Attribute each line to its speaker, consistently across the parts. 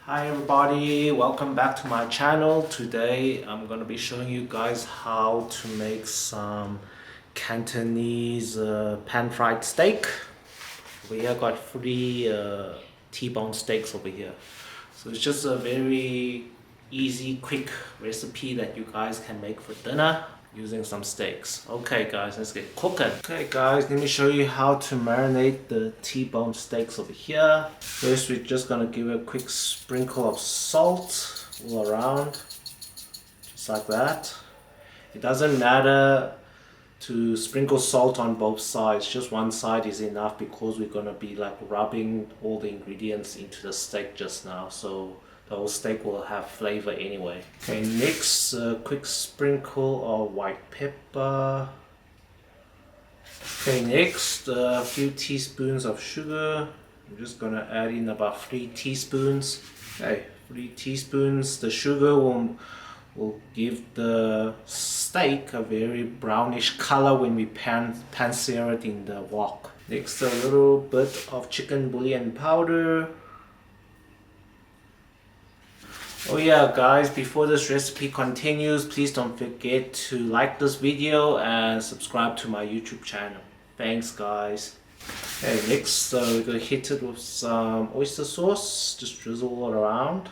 Speaker 1: Hi everybody, welcome back to my channel. Today I'm going to be showing you guys how to make some Cantonese pan-fried steak. Over here I got 3 T-bone steaks over here. So it's just a very easy, quick recipe that you guys can make for dinner using some steaks. Okay guys, let's get cooking. Okay guys, let me show you how to marinate the T-bone steaks over here. First we're just gonna give it a quick sprinkle of salt all around, just like that. It doesn't matter to sprinkle salt on both sides, just one side is enough because we're gonna be like rubbing all the ingredients into the steak just now, so the whole steak will have flavor anyway. Okay, next a quick sprinkle of white pepper. Okay, next a few teaspoons of sugar. I'm just gonna add in about 3 teaspoons. Okay, 3 teaspoons. The sugar will give the steak a very brownish color when we pan sear it in the wok. Next, a little bit of chicken bouillon powder. Oh yeah guys, before this recipe continues, please don't forget to like this video and subscribe to my YouTube channel. Thanks guys. Okay, next we're going to hit it with some oyster sauce. Just drizzle all around.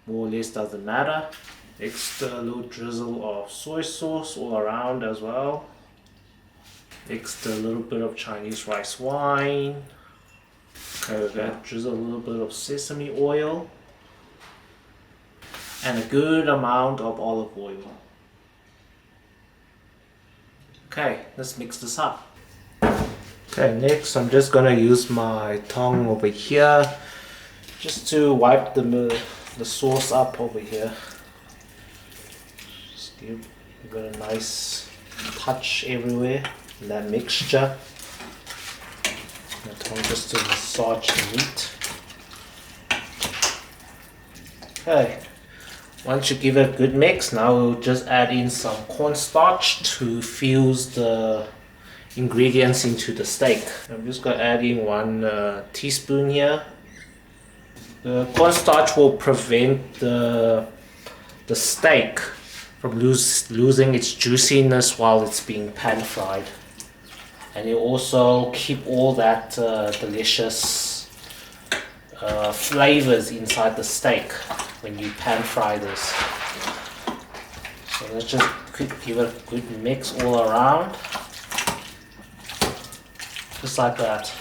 Speaker 1: More or less doesn't matter. Next a little drizzle of soy sauce all around as well. Next a little bit of Chinese rice wine. Okay, we're going to drizzle a little bit of sesame oil. And a good amount of olive oil. Okay, let's mix this up. Okay, next I'm just gonna use my tongue over here just to wipe the sauce up over here. Just give it a nice touch everywhere in that mixture. My tongue just to massage the meat. Okay. Once you give it a good mix, now we'll just add in some cornstarch to fuse the ingredients into the steak. I'm just going to add in 1 teaspoon here. The cornstarch will prevent the steak from losing its juiciness while it's being pan fried. And it will also keep all that delicious flavors inside the steak when you pan fry this. So let's just give it a good mix all around, just like that.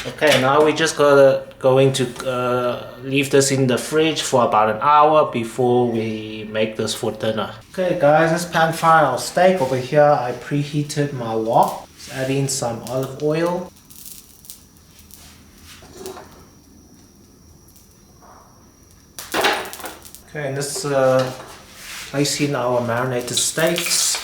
Speaker 1: Okay, now we just going to leave this in the fridge for about an hour before we make this for dinner. Okay guys, let's pan fry our steak. Over here I preheated my wok. Let's add in some olive oil. Okay, and let's place in our marinated steaks.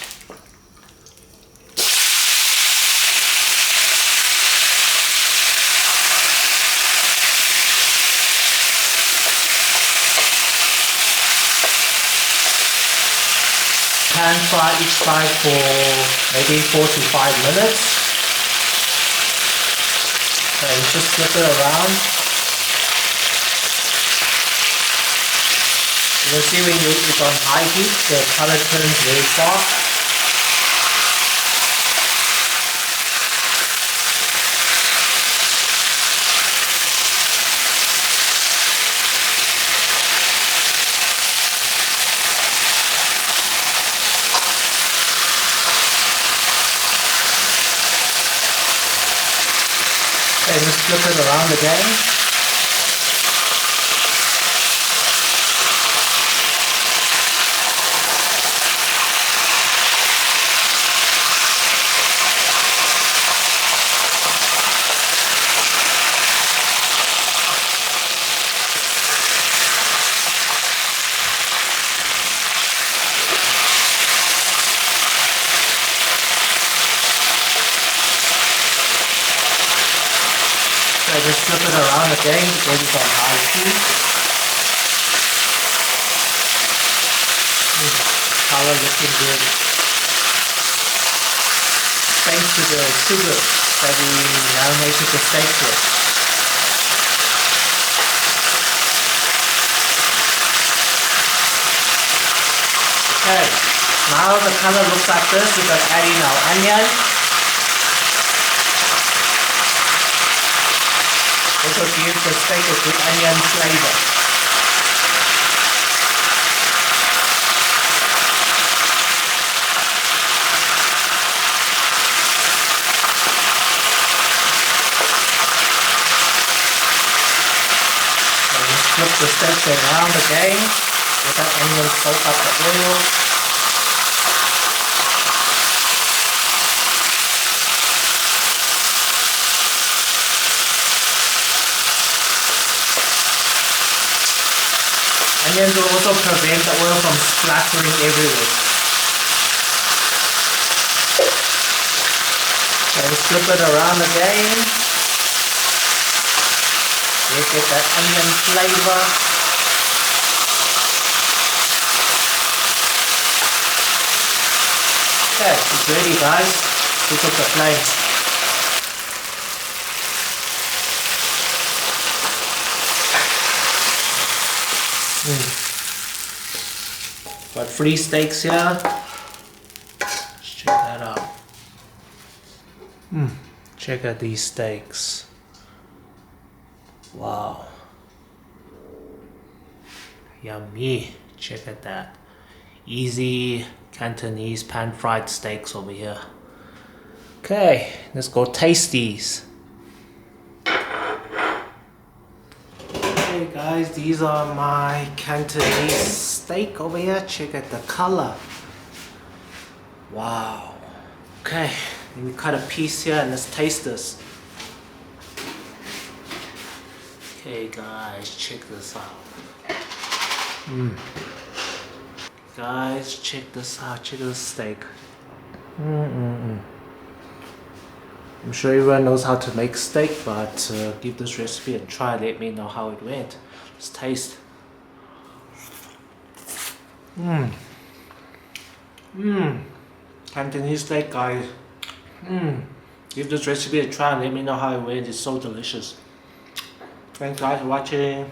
Speaker 1: Pan fry each side for maybe 4 to 5 minutes. Okay, just flip it around. You will see when it's on high heat, the color turns very soft. Okay, just flip it around again. I just flip it around again because it's on high heat. Color looking good. Thanks to the sugar that we marinated the steak with. Okay, now the color looks like this. We're going to add in our onion. This will give the steak a good onion flavor. Flip the steak around again, let that onion soak up the oil. Onions will also prevent the oil from splattering everywhere. Then flip it around again. You get that onion flavor. Okay, it's ready guys. Pick up the flame. Got 3 steaks here. Let's check that out. Check out these steaks. Wow, yummy. Check out that easy Cantonese pan fried steaks over here. Okay, let's go taste these. Okay guys, these are my Cantonese steak over here. Check out the color. Wow. Okay, let me cut a piece here and let's taste this. Okay guys, check this out. Guys, check this out. Check this steak. I'm sure everyone knows how to make steak, but give this recipe a try. Let me know how it went. Let's taste. Cantonese steak, guys. Give this recipe a try and let me know how it went. It's so delicious. Thanks guys for watching.